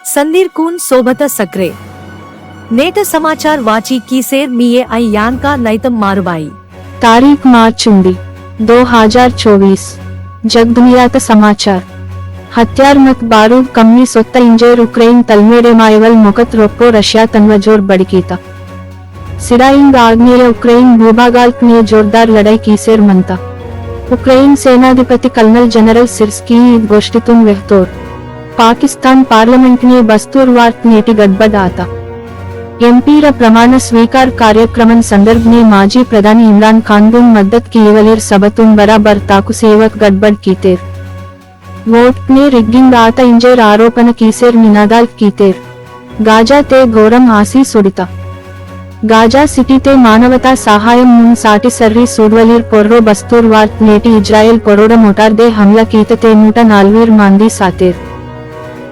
संदीर कून सोबत सक्रे नेट समाचार वाची कीसेर मिये अय्यान का नैतम मारुबाई तारीख मार्च 2024 जगदुनियात समाचार हत्यार मत बारूद कम्मी सोत्त इंजेर उक्रेन तलमेडे मायवल मुकत रोप्पो रशिया तन्व जोर बड़कीता सिराइंग आग्नेय उक्रेन भूभागाल्क ने जोरदार लड़ाई कीसेर मनता उक्रेन सेनाधिपति कर्नल जनरल सिर्स्की गोष्ठीतून वेहतोर पाकिस्तान पार्लमेंट ने बस्तूरवार्त नेटी गडबड आता एमपीर प्रमाण स्वीकार कार्यक्रम संदर्भ ने माजी प्रधानी इमरान खान गुन मदद की वलीर सबतुन बराबर ताकु सेवक गडबड कीतेर वोट ने रिग्गिंग आत इंजेर आरोपण कीसेर निनादाल कीतेर गाजा ते घोरम आसी सुडिता गाजा सिटी ते मानवता सहायम मुन साटी सर्री सूडवलीर पोर्रो बस्तूर वार्त नेटी इज्रायेल पोरोड मोटार दे हमला कीत ते 104 मांदी सातेर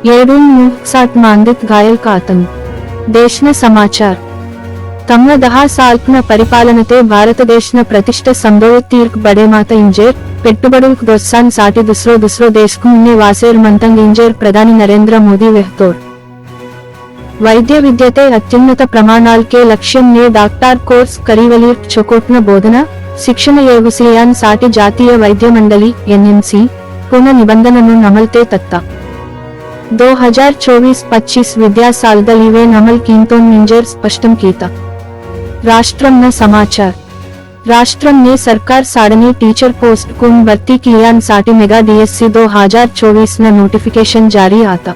760 मांदित घायल का आतंक देशन समाचार तम 10 साल परिपालनते भारतदेशन प्रतिष्ठ संभवित तीर्क बड़े मात इंजेर पेट्टुबडुल्क दोस्सान साटी दुसरो देशकु मुन्ने वासेर मंतंग इंजेर प्रधानी नरेंद्र मोदी वेहतोर वैद्य विद्यते अत्युन्नत प्रमाणाल्के लक्ष्यं ने डाक्टर कोर्स करीवलीर चोकोट्न बोधना शिक्षण योगुसियान साटी जातीय वैद्य मंडली एनएमसी पुनः निबंधननु नमलते तत्ता 2024-25 विद्या सालदल इवेन अमल कींतोन इंजेर स्पष्टम कीता राष्ट्रम न समाचार राष्ट्रम ने सरकार साड़नी टीचर पोस्ट कुन भर्ती कियान साटी मेगा डीएससी 2024 न नोटिफिकेशन जारी आता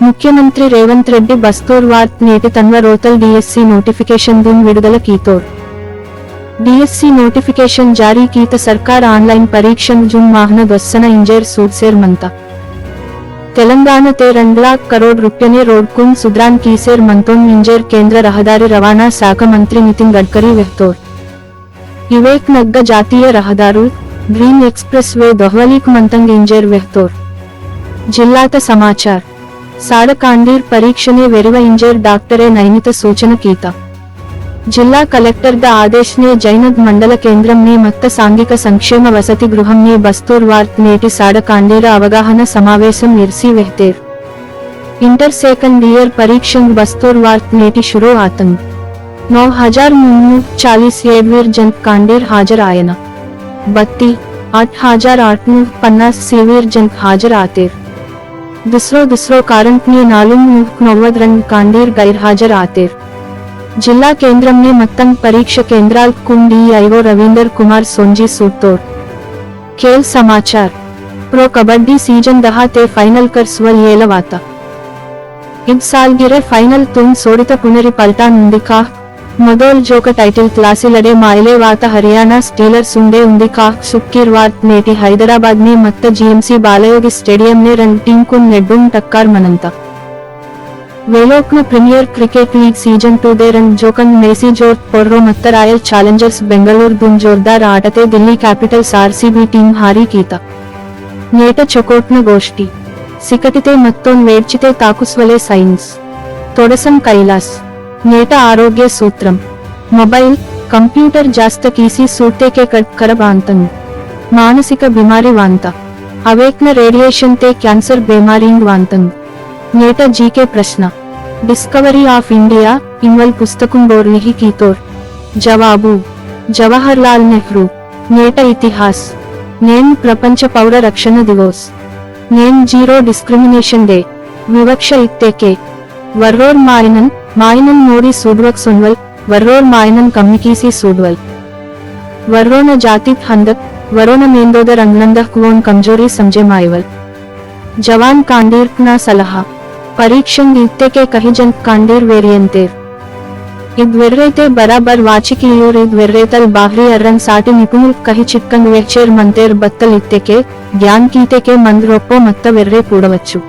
मुख्यमंत्री रेवंत रेड्डी बस्तूर वार्त नेटी तन्व रोतल डीएससी नोटिफिकेशन दून विडुदल कीतोर डीएससी नोटिफिकेशन जारी कीत सरकार ऑनलाइन परीक्षण जून माहन दोस्सन इंजेर सूडसेर मनता तेलंगाना ते 2 लाख करोड़ रुपये रोड कुन सुद्रान कीसेर मंतोन इंजेर केंद्र रहदारी रवाना शाख मंत्री नितिन गडकरी वेहतोर विवेक नग्ग जातीय रहदारू ग्रीन एक्सप्रेस वे दोहवलीक मंतंग इंजेर वेहतोर जिल्लात समाचार साड़ कांडीर परीक्षणे वेरिव इंजेर डॉक्टरे नैमित सूचन कीता जिला कलेक्टर द आदेश ने जैनद मंडल केंद्र ने मत्त सांघिक संक्षेम वसति गृह ने बस्तूर वार्त नेटी साड़ कांडीर अवगाहन समावेशम इर्सी वेहतेर इंटर सेकंड ईयर परीक्षण बस्तूर वार्त नेटी शुरू आतंक 9347 जन कांडीर हाजर आयना बत्ती 8850 सीवीर जन हाजर आतेर दुसरो कारण ने 490 रन कांडीर गैर हाजर आतेर जिला केंद्र ने मत्तंग परीक्षा केंद्राल कुंडी आईवो रविंदर कुमार सोंजी सूटतोड़ खेल समाचार प्रो कबड्डी सीजन 10 ते फाइनल कर स्वल येलवाता इब सालगिरे फाइनल तुम सोडित पुनरी पलटा नुंदिका ಮೊದಲ್ ಜೋಕ ಟೈಟಲ್ ಕ್ಲಾಸಿಲಡೆ ಮಾಯಲೆವಾತ ಹರಿಯಾಣ ಸ್ಟೀಲರ್ಸ್ ಉಂಡೆ ಉಂದಿಕಾ ಸುಕ್ಕಿರ್ವಾತ್ ನೇಟಿ ಹೈದರಾಬಾದ್ ನೆ ಮತ್ತ ಜಿಎಂಸಿ ಬಾಲಯೋಗಿ ಸ್ಟೇಡಿಯಂ ನೆ ರನ್ ಟೀಮ್ ಕುನ್ ನೆಡ್ಡುಂ ಟಕ್ಕಾರ್ ಮನಂತ ವೇಲೋಕ್ನ ಪ್ರೀಮಿಯರ್ ಕ್ರಿಕೆಟ್ ಲೀಗ್ ಸೀಸನ್ 2 ದೆ ರನ್ ಜೋಕನ್ ಮೇಸಿ ಜೋರ್ಟ್ ಪೊರ್ರೋ ಮತ್ತ ರಾಯಲ್ ಚಾಲೆಂಜರ್ಸ್ ಬೆಂಗಳೂರು ದುಂ ಜೋರ್ದಾರ್ ಆಟತೆ ದಿಲ್ಲಿ ಕ್ಯಾಪಿಟಲ್ಸ್ ಆರ್ಸಿಬಿ ಟೀಮ್ ಹಾರಿ ಕೀತ ನೇಟ ಚೊಕೋಟ್ನ ಗೋಷ್ಠಿ ಸಿಕಟಿತೆ ಮತ್ತೊನ್ ವೇಡ್ಚಿತೆ ತಾಕುಸ್ವಲೆ ಸೈನ್ಸ್ ತೊಡಸಂ ಕೈಲಾಸ್ नेट आरोग्य सूत्रम मोबाइल कंप्यूटर जास्त कीसी सूटे के कट खराब आंतंग मानसिक बीमारी वांता अवेक्न रेडिएशन ते कैंसर बीमारिंग वांतंग नेट जीके प्रश्न डिस्कवरी ऑफ इंडिया इनवल पुस्तकं बोर्लिही कीतोर जवाबु जवाहरलाल नेहरू नेट इतिहास नेन प्रपंच पौर रक्षण दिवस नेन जीरो डिस्क्रिमिनेशन डे विवक्ष इत्तेके वर्रोर मायनन नोडी सूडवक सुनवल वर्रोर मायनन कम्मिकीसी सूडवल वर्रोन जातित हंदक वरोन मेंदोदर अंगनंदह कुवोन कमजोरी समझे मायवल जवान कांडीर ना सलाहा परीक्षण इत्ते के कही जन कांडीर वेरियंतेर इद वेर्रेते बराबर वाचिकीयूर इद वेर्रेतल बाहरी अर्रन साटी निपुणुल कही चिक्कन वेचेर मंतेर बत्तल इत्ते के ज्ञान कीते के मंद्रोप्पो मत्त वेर्रे पूडवच्चु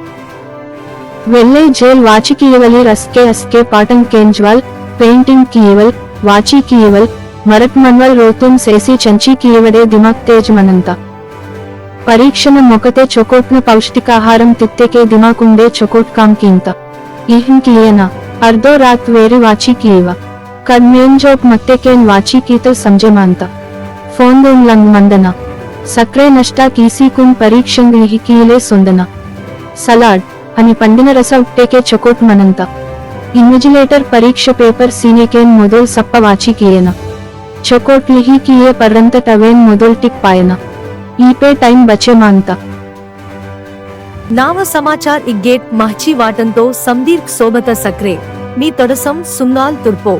वेल्ले जेल वाचिकीयवली रस्के अस्के पाटन केंजवाल पेंटिंग कीयवल वाची कीयवल मरट मनवल रोतुन सेसी चंची कीयवडे दिमाग तेज मनंता परीक्षण मोकते चोकोट्न पौष्टिकाहारम तित्ते के दिमाकुंडे चोकोट काम कींता इहन कीयना अर्धो रात वेरी वाची कीयवा कदमेन जोक मत्ते केन वाची कीतो समझे मानता फोन दून लंग मंदना सक्रे नष्टा कीसी कुन परीक्षण लिही कीले सुंदना सलाड आणि पंडिन रस उट्टेके चकोट मनंता इन्विजिलेटर परीक्ष पेपर सीने के मोदोल सप्पा वाची किएना चकोट लिही किए पर्यंत टवेन मोदोल टिक पायना ఈపే టైం బచే మాంతా నావ సమాచార్ ఇగ్గేట్ మహచి వాటంతో సందీర్ఘ్ సోబత సక్రే మీ తొడసం సుంగాల్ తుర్పో